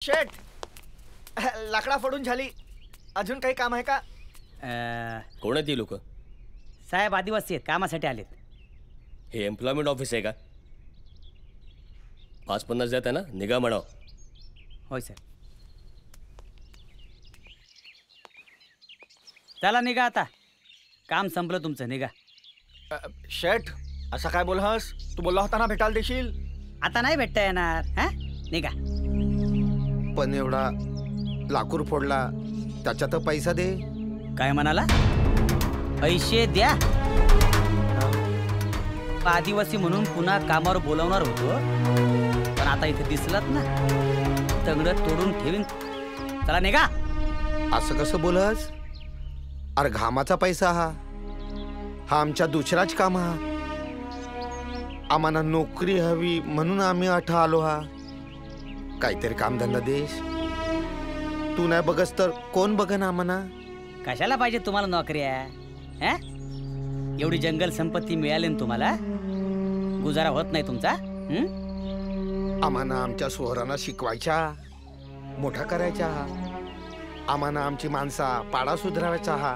शेट, लाकडा फोडून झाली. अजून काही काम आहे का? कोण आहेत ती लोक? साहेब आदिवासी आहेत, कामासाठी आलेत. हे एम्प्लॉयमेंट ऑफिस आहे का? 5-50 देत आहे ना, निघा म्हणाव. होय सर. चला निघा आता, काम संपलं तुमचं, निघा. शेट, असं काय बोलहास? तू बोलला होता ना भेटायला देशील. आता नाही भेटता येणार. हा, निघा. पण एवढा लाकूड फोडला, त्याच्यात पैसा दे. काय म्हणाला? पैसे द्या? आदिवासी म्हणून पुन्हा कामावर बोलावणार होतो, पण आता इथे दिसलात ना, तंगड तोडून ठेवीन. चला निघा. असं कसं बोलस? अरे घामाचा पैसा हा आमच्या दुसराच काम हा. आम्हाला नोकरी हवी म्हणून आम्ही अठा आलो हा. काहीतरी कामधंदा देश. तू नाही बघस तर कोण बघन आम्हाला? कशाला पाहिजे तुम्हाला नोकऱ्या? हा, एवढी जंगल संपत्ती मिळाली ना तुम्हाला, गुजारा होत नाही तुमचा? आम्हाला आमच्या सोहरांना शिकवायच्या, मोठा करायचा हा. आम्हाला आमची माणसा पाडा सुधारायचा हा.